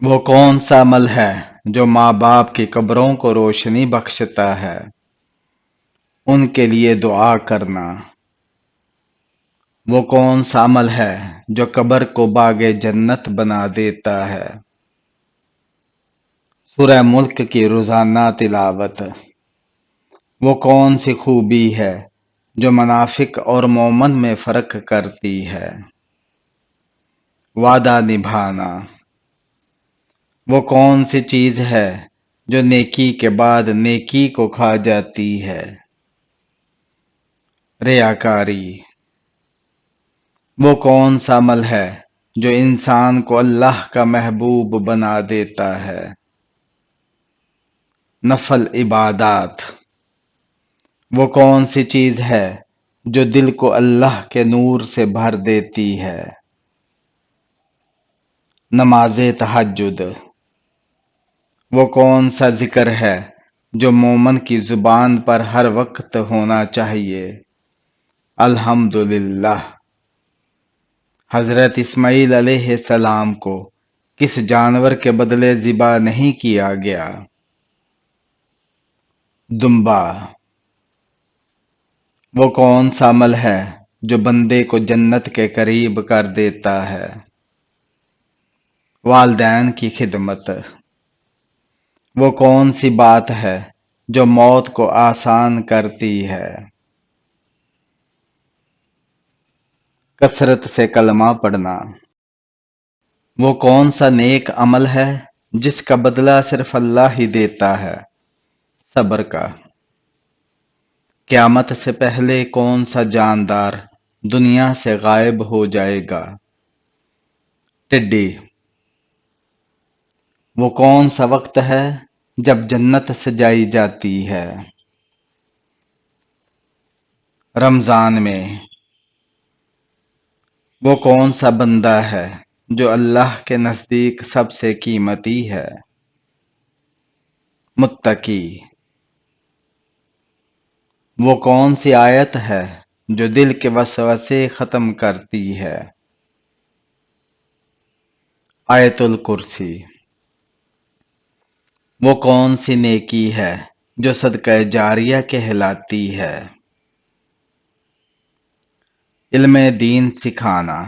وہ کون سا عمل ہے جو ماں باپ کی قبروں کو روشنی بخشتا ہے؟ ان کے لیے دعا کرنا۔ وہ کون سا عمل ہے جو قبر کو باغ جنت بنا دیتا ہے؟ سورہ ملک کی روزانہ تلاوت۔ وہ کون سی خوبی ہے جو منافق اور مومن میں فرق کرتی ہے؟ وعدہ نبھانا۔ وہ کون سی چیز ہے جو نیکی کے بعد نیکی کو کھا جاتی ہے؟ ریاکاری۔ وہ کون سا عمل ہے جو انسان کو اللہ کا محبوب بنا دیتا ہے؟ نفل عبادات۔ وہ کون سی چیز ہے جو دل کو اللہ کے نور سے بھر دیتی ہے؟ نماز تہجد۔ وہ کون سا ذکر ہے جو مومن کی زبان پر ہر وقت ہونا چاہیے؟ الحمدللہ۔ حضرت اسماعیل علیہ السلام کو کس جانور کے بدلے ذبح نہیں کیا گیا؟ دمبا۔ وہ کون سا عمل ہے جو بندے کو جنت کے قریب کر دیتا ہے؟ والدین کی خدمت۔ وہ کون سی بات ہے جو موت کو آسان کرتی ہے؟ کثرت سے کلمہ پڑھنا۔ وہ کون سا نیک عمل ہے جس کا بدلہ صرف اللہ ہی دیتا ہے؟ صبر کا۔ قیامت سے پہلے کون سا جاندار دنیا سے غائب ہو جائے گا؟ ٹڈی۔ وہ کون سا وقت ہے جب جنت سجائی جاتی ہے؟ رمضان میں۔ وہ کون سا بندہ ہے جو اللہ کے نزدیک سب سے قیمتی ہے؟ متقی۔ وہ کون سی آیت ہے جو دل کے وسوسے ختم کرتی ہے؟ آیت الکرسی۔ وہ کون سی نیکی ہے جو صدقہ جاریہ کہلاتی ہے؟ علم دین سکھانا۔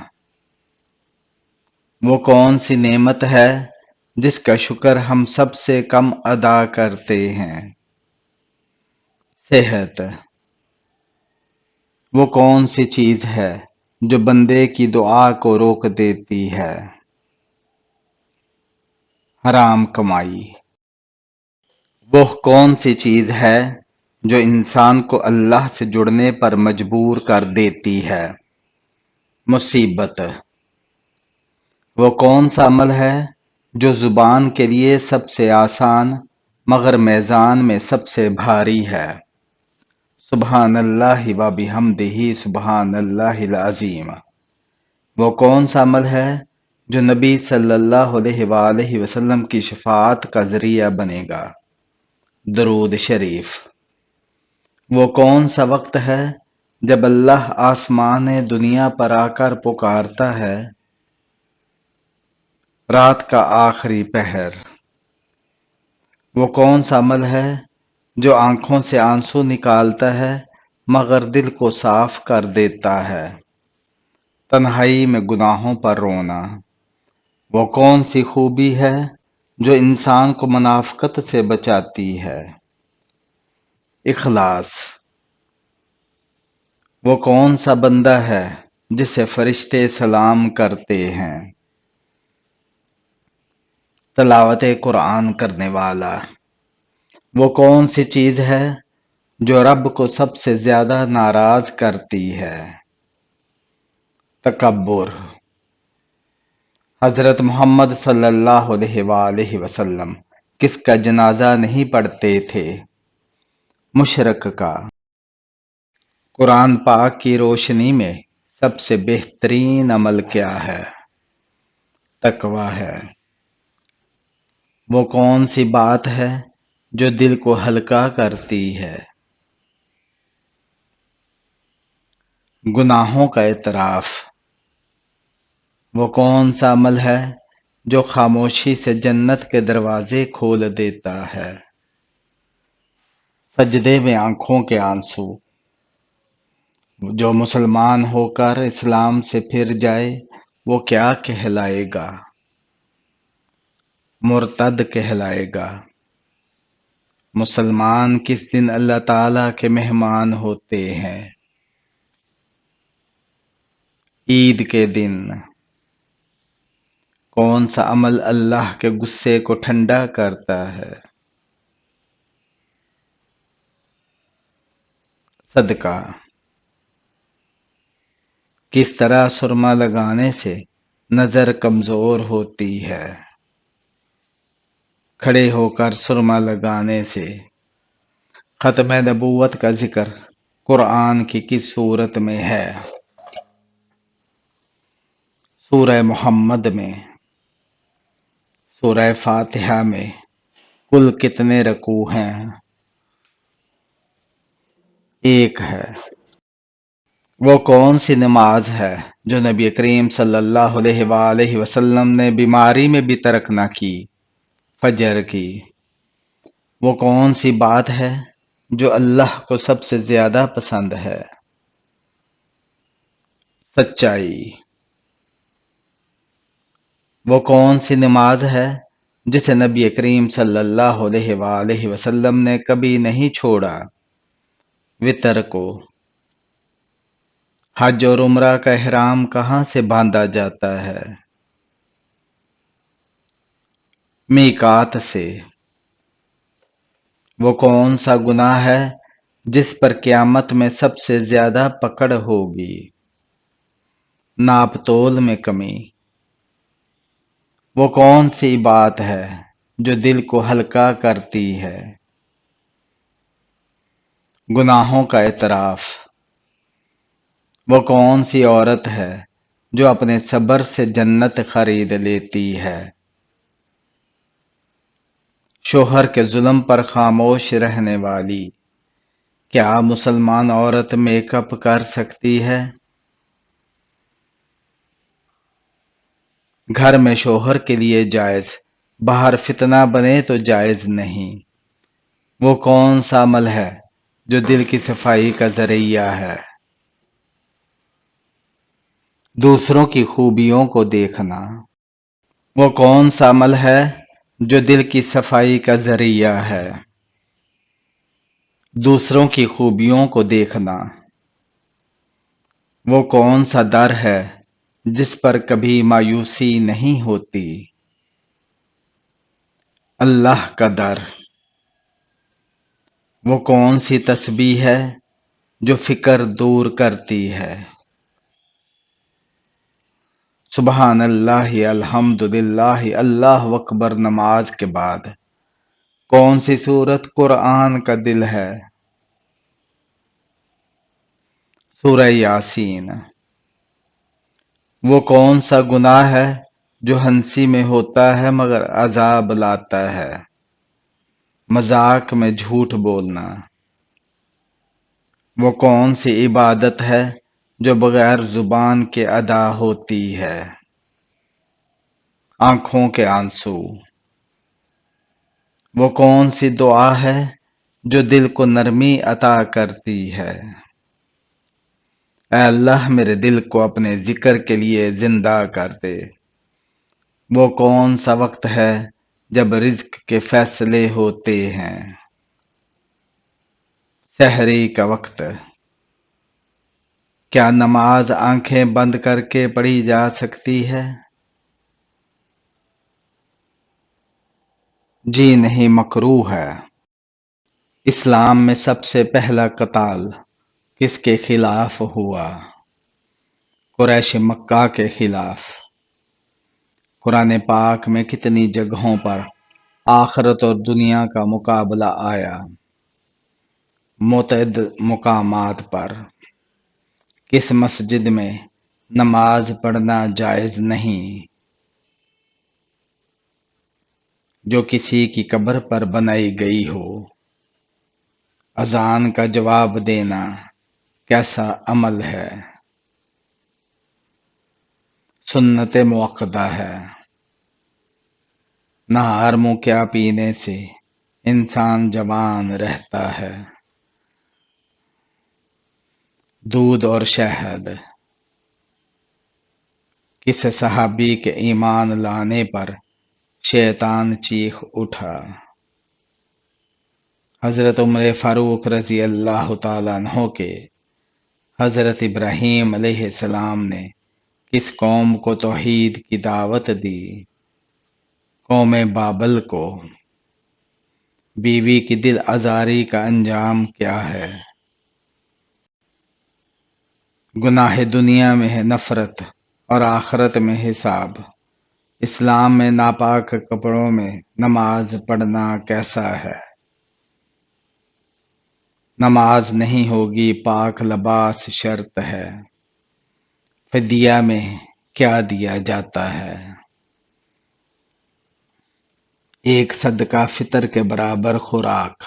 وہ کون سی نعمت ہے جس کا شکر ہم سب سے کم ادا کرتے ہیں؟ صحت۔ وہ کون سی چیز ہے جو بندے کی دعا کو روک دیتی ہے؟ حرام کمائی۔ وہ کون سی چیز ہے جو انسان کو اللہ سے جڑنے پر مجبور کر دیتی ہے؟ مصیبت۔ وہ کون سا عمل ہے جو زبان کے لیے سب سے آسان مگر میزان میں سب سے بھاری ہے؟ سبحان اللہ و بحمدہ سبحان اللہ العظیم۔ وہ کون سا عمل ہے جو نبی صلی اللہ علیہ وآلہ وسلم کی شفاعت کا ذریعہ بنے گا؟ درود شریف۔ وہ کون سا وقت ہے جب اللہ آسمان دنیا پر آ کر پکارتا ہے؟ رات کا آخری پہر۔ وہ کون سا عمل ہے جو آنکھوں سے آنسو نکالتا ہے مگر دل کو صاف کر دیتا ہے؟ تنہائی میں گناہوں پر رونا۔ وہ کون سی خوبی ہے جو انسان کو منافقت سے بچاتی ہے؟ اخلاص۔ وہ کون سا بندہ ہے جسے فرشتے سلام کرتے ہیں؟ تلاوت قرآن کرنے والا۔ وہ کون سی چیز ہے جو رب کو سب سے زیادہ ناراض کرتی ہے؟ تکبر۔ حضرت محمد صلی اللہ علیہ وآلہ وسلم کس کا جنازہ نہیں پڑھتے تھے؟ مشرک کا۔ قرآن پاک کی روشنی میں سب سے بہترین عمل کیا ہے؟ تقوی ہے۔ وہ کون سی بات ہے جو دل کو ہلکا کرتی ہے؟ گناہوں کا اعتراف۔ وہ کون سا عمل ہے جو خاموشی سے جنت کے دروازے کھول دیتا ہے۔ سجدے میں آنکھوں کے آنسو، جو مسلمان ہو کر اسلام سے پھر جائے وہ کیا کہلائے گا؟ مرتد کہلائے گا۔ مسلمان کس دن اللہ تعالیٰ کے مہمان ہوتے ہیں؟ عید کے دن۔ کون سا عمل اللہ کے غصے کو ٹھنڈا کرتا ہے؟ صدقہ۔ کس طرح سرما لگانے سے نظر کمزور ہوتی ہے؟ کھڑے ہو کر سرما لگانے سے۔ ختم نبوت کا ذکر قرآن کی کس سورت میں ہے؟ سورہ محمد میں۔ سورہ فاتحہ میں کل کتنے رکوع ہیں؟ ایک ہے۔ وہ کون سی نماز ہے جو نبی کریم صلی اللہ علیہ وآلہ وسلم نے بیماری میں بھی ترک نہ کی؟ فجر کی۔ وہ کون سی بات ہے جو اللہ کو سب سے زیادہ پسند ہے؟ سچائی۔ وہ کون سی نماز ہے جسے نبی کریم صلی اللہ علیہ وآلہ وسلم نے کبھی نہیں چھوڑا؟ وتر کو۔ حج اور عمرہ کا احرام کہاں سے باندھا جاتا ہے؟ میقات سے۔ وہ کون سا گناہ ہے جس پر قیامت میں سب سے زیادہ پکڑ ہوگی؟ ناپ تول میں کمی۔ وہ کون سی بات ہے جو دل کو ہلکا کرتی ہے؟ گناہوں کا اعتراف۔ وہ کون سی عورت ہے جو اپنے صبر سے جنت خرید لیتی ہے؟ شوہر کے ظلم پر خاموش رہنے والی۔ کیا مسلمان عورت میک اپ کر سکتی ہے؟ گھر میں شوہر کے لیے جائز، باہر فتنہ بنے تو جائز نہیں۔ وہ کون سا عمل ہے جو دل کی صفائی کا ذریعہ ہے؟ دوسروں کی خوبیوں کو دیکھنا۔ وہ کون سا عمل ہے جو دل کی صفائی کا ذریعہ ہے؟ دوسروں کی خوبیوں کو دیکھنا۔ وہ کون سا در ہے جس پر کبھی مایوسی نہیں ہوتی؟ اللہ کا در۔ وہ کون سی تسبیح ہے جو فکر دور کرتی ہے؟ سبحان اللہ، الحمد للہ، اللہ اکبر نماز کے بعد کون سی سورت قرآن کا دل ہے؟ سورہ یاسین۔ وہ کون سا گناہ ہے جو ہنسی میں ہوتا ہے مگر عذاب لاتا ہے؟ مذاق میں جھوٹ بولنا۔ وہ کون سی عبادت ہے جو بغیر زبان کے ادا ہوتی ہے؟ آنکھوں کے آنسو۔ وہ کون سی دعا ہے جو دل کو نرمی عطا کرتی ہے؟ اے اللہ میرے دل کو اپنے ذکر کے لیے زندہ کر دے۔ وہ کون سا وقت ہے جب رزق کے فیصلے ہوتے ہیں؟ سحری کا وقت۔ کیا نماز آنکھیں بند کر کے پڑھی جا سکتی ہے؟ جی نہیں، مکروہ ہے۔ اسلام میں سب سے پہلا قتال کس کے خلاف ہوا؟ قریش مکہ کے خلاف۔ قرآن پاک میں کتنی جگہوں پر آخرت اور دنیا کا مقابلہ آیا؟ متعدد مقامات پر۔ کس مسجد میں نماز پڑھنا جائز نہیں؟ جو کسی کی قبر پر بنائی گئی ہو۔ اذان کا جواب دینا کیسا عمل ہے؟ سنت موقدہ ہے۔ نہار منہ کیا پینے سے انسان جوان رہتا ہے، دودھ اور شہد۔ کس صحابی کے ایمان لانے پر شیطان چیخ اٹھا؟ حضرت عمر فاروق رضی اللہ تعالیٰ عنہ کے حضرت ابراہیم علیہ السلام نے کس قوم کو توحید کی دعوت دی؟ قوم بابل کو۔ بیوی کی دل آزاری کا انجام کیا ہے؟ گناہ دنیا میں ہے نفرت اور آخرت میں حساب۔ اسلام میں ناپاک کپڑوں میں نماز پڑھنا کیسا ہے؟ نماز نہیں ہوگی، پاک لباس شرط ہے۔ فدیہ میں کیا دیا جاتا ہے؟ ایک صدقہ فطر کے برابر خوراک۔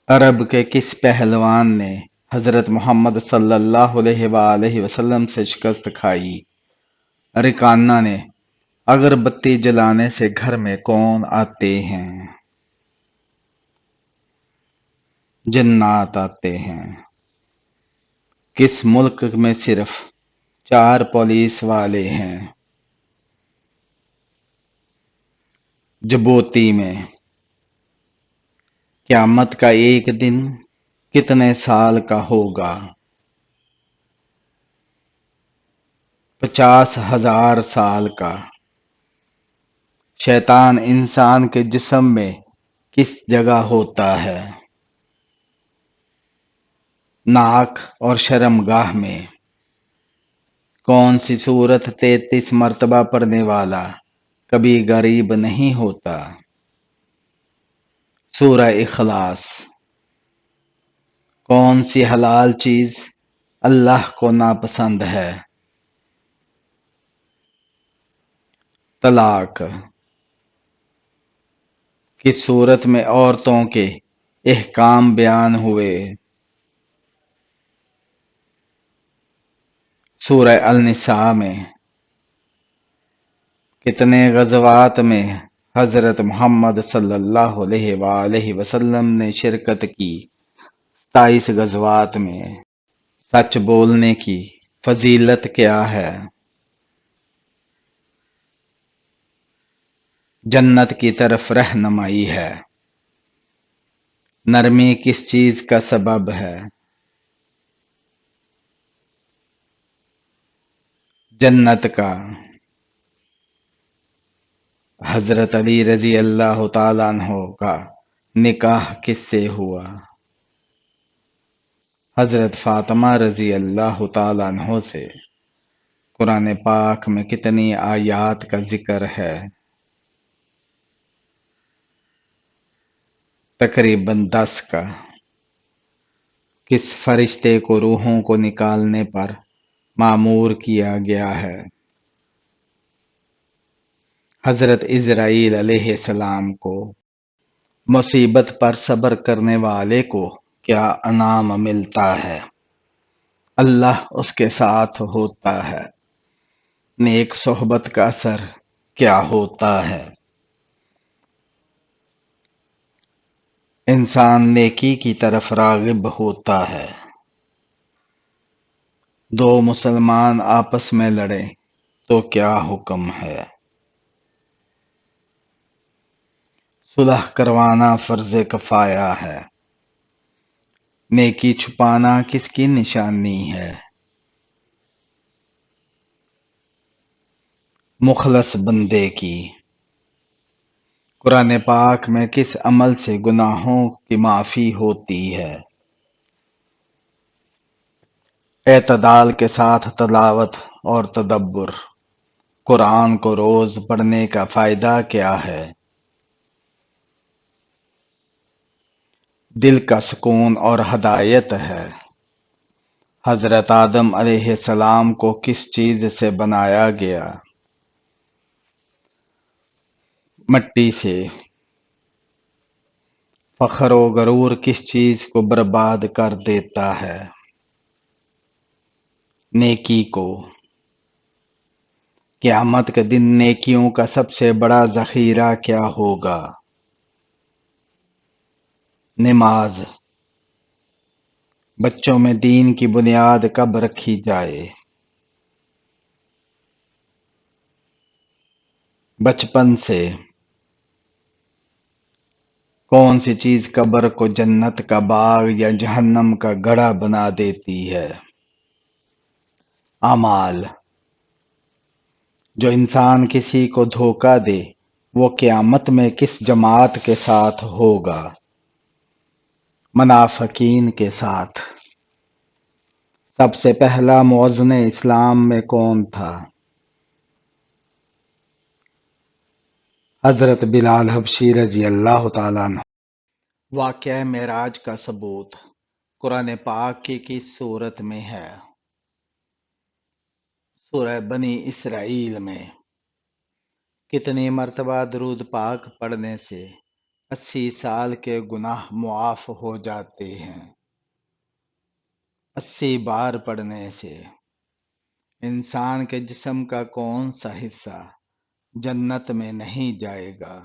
عرب کے کس پہلوان نے حضرت محمد صلی اللہ علیہ وآلہ وسلم سے شکست کھائی؟ ریکانہ نے۔ اگربتی جلانے سے گھر میں کون آتے ہیں؟ جنات آتے ہیں۔ کس ملک میں صرف 4 پولیس والے ہیں؟ جبوتی میں۔ قیامت کا ایک دن کتنے سال کا ہوگا؟ 50,000 سال کا۔ شیطان انسان کے جسم میں کس جگہ ہوتا ہے؟ ناک اور شرمگاہ میں۔ کون سی سورت 33 مرتبہ پڑھنے والا کبھی غریب نہیں ہوتا؟ سورہ اخلاص۔ کون سی حلال چیز اللہ کو ناپسند ہے؟ طلاق۔ کس سورت میں عورتوں کے احکام بیان ہوئے؟ سورہ النساء میں۔ کتنے غزوات میں حضرت محمد صلی اللہ علیہ وآلہ وسلم نے شرکت کی؟ 27 غزوات میں۔ سچ بولنے کی فضیلت کیا ہے؟ جنت کی طرف رہنمائی ہے۔ نرمی کس چیز کا سبب ہے؟ جنت کا۔ حضرت علی رضی اللہ تعالیٰ عنہ کا نکاح کس سے ہوا؟ حضرت فاطمہ رضی اللہ تعالیٰ عنہ سے۔ قرآن پاک میں کتنی آیات کا ذکر ہے؟ تقریباً 10 کا۔ کس فرشتے کو روحوں کو نکالنے پر مامور کیا گیا ہے؟ حضرت اسرائیل علیہ السلام کو۔ مصیبت پر صبر کرنے والے کو کیا انعام ملتا ہے؟ اللہ اس کے ساتھ ہوتا ہے۔ نیک صحبت کا اثر کیا ہوتا ہے؟ انسان نیکی کی طرف راغب ہوتا ہے۔ 2 مسلمان آپس میں لڑیں تو کیا حکم ہے؟ صلح کروانا فرض کفایہ ہے۔ نیکی چھپانا کس کی نشانی ہے؟ مخلص بندے کی۔ قرآن پاک میں کس عمل سے گناہوں کی معافی ہوتی ہے؟ اعتدال کے ساتھ تلاوت اور تدبر۔ قرآن کو روز پڑھنے کا فائدہ کیا ہے؟ دل کا سکون اور ہدایت ہے۔ حضرت آدم علیہ السلام کو کس چیز سے بنایا گیا؟ مٹی سے۔ فخر و غرور کس چیز کو برباد کر دیتا ہے؟ نیکی کو۔ قیامت کے دن نیکیوں کا سب سے بڑا ذخیرہ کیا ہوگا؟ نماز۔ بچوں میں دین کی بنیاد کب رکھی جائے؟ بچپن سے۔ کون سی چیز قبر کو جنت کا باغ یا جہنم کا گڑھا بنا دیتی ہے؟ اعمال۔ جو انسان کسی کو دھوکہ دے وہ قیامت میں کس جماعت کے ساتھ ہوگا؟ منافقین کے ساتھ۔ سب سے پہلا مؤذن اسلام میں کون تھا؟ حضرت بلال حبشی رضی اللہ تعالیٰ عنہ۔ واقعہ معراج کا ثبوت قرآن پاک کی کس سورت میں ہے؟ سورہ بنی اسرائیل میں۔ کتنی مرتبہ درود پاک پڑھنے سے 80 سال کے گناہ معاف ہو جاتے ہیں؟ 80 بار پڑھنے سے۔ انسان کے جسم کا کون سا حصہ جنت میں نہیں جائے گا؟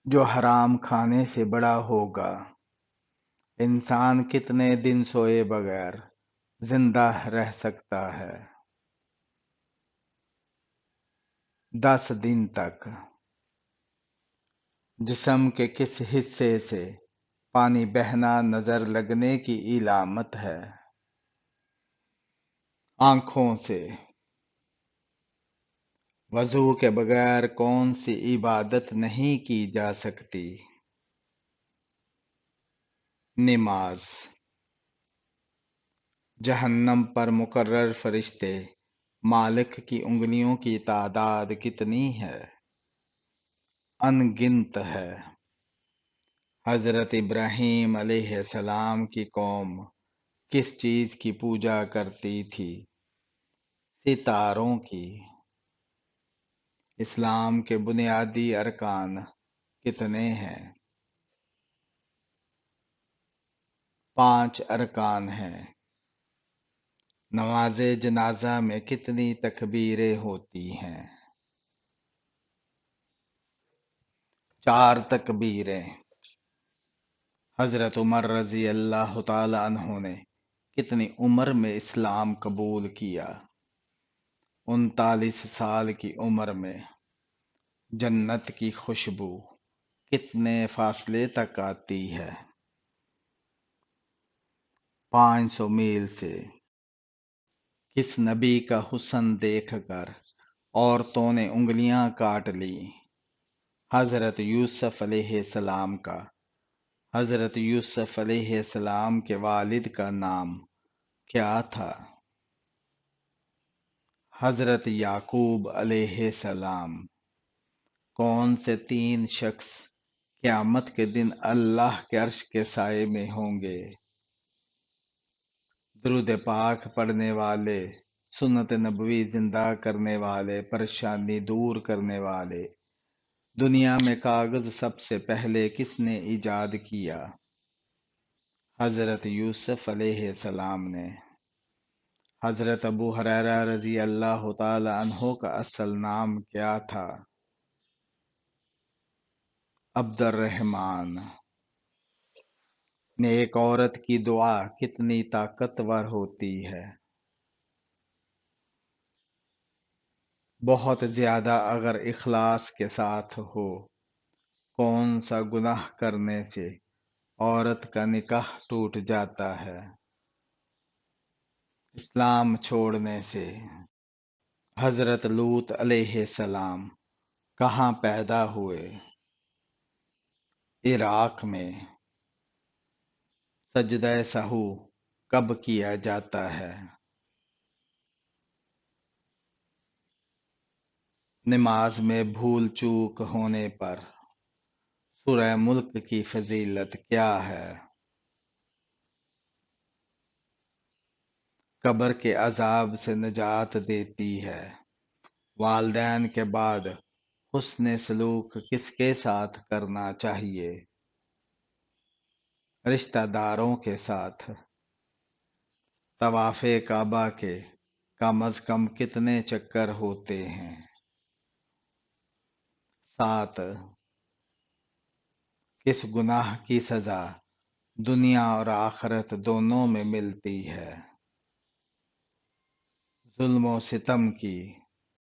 جو حرام کھانے سے بڑا ہوگا۔ انسان کتنے دن سوئے بغیر زندہ رہ سکتا ہے؟ 10 دن تک۔ جسم کے کس حصے سے پانی بہنا نظر لگنے کی علامت ہے؟ آنکھوں سے۔ وضو کے بغیر کون سی عبادت نہیں کی جا سکتی؟ نماز۔ جہنم پر مقرر فرشتے مالک کی انگلیوں کی تعداد کتنی ہے؟ ان گنت ہے۔ حضرت ابراہیم علیہ السلام کی قوم کس چیز کی پوجا کرتی تھی؟ ستاروں کی۔ اسلام کے بنیادی ارکان کتنے ہیں؟ 5 ارکان ہیں۔ نماز جنازہ میں کتنی تکبیریں ہوتی ہیں؟ 4 تکبیریں۔ حضرت عمر رضی اللہ تعالی عنہ نے کتنی عمر میں اسلام قبول کیا؟ 39 سال کی عمر میں۔ جنت کی خوشبو کتنے فاصلے تک آتی ہے؟ 500 میل سے۔ کس نبی کا حسن دیکھ کر عورتوں نے انگلیاں کاٹ لی؟ حضرت یوسف علیہ السلام کا۔ حضرت یوسف علیہ السلام کے والد کا نام کیا تھا؟ حضرت یعقوب علیہ السلام۔ کون سے 3 شخص قیامت کے دن اللہ کے عرش کے سائے میں ہوں گے؟ درود پاک پڑھنے والے، سنت نبوی زندہ کرنے والے، پریشانی دور کرنے والے۔ دنیا میں کاغذ سب سے پہلے کس نے ایجاد کیا؟ حضرت یوسف علیہ السلام نے۔ حضرت ابو ہریرہ رضی اللہ تعالی عنہ کا اصل نام کیا تھا؟ عبد الرحمن۔ نیک عورت کی دعا کتنی طاقتور ہوتی ہے؟ بہت زیادہ اگر اخلاص کے ساتھ ہو۔ کون سا گناہ کرنے سے عورت کا نکاح ٹوٹ جاتا ہے؟ اسلام چھوڑنے سے۔ حضرت لوط علیہ السلام کہاں پیدا ہوئے؟ عراق میں۔ سجدہ سہو کب کیا جاتا ہے؟ نماز میں بھول چوک ہونے پر سورہ ملک کی فضیلت کیا ہے؟ قبر کے عذاب سے نجات دیتی ہے۔ والدین کے بعد حسن سلوک کس کے ساتھ کرنا چاہیے؟ رشتہ داروں کے ساتھ۔ طواف کعبہ کے کم از کم کتنے چکر ہوتے ہیں؟ 7 کس گناہ کی سزا دنیا اور آخرت دونوں میں ملتی ہے؟ ظلم و ستم کی۔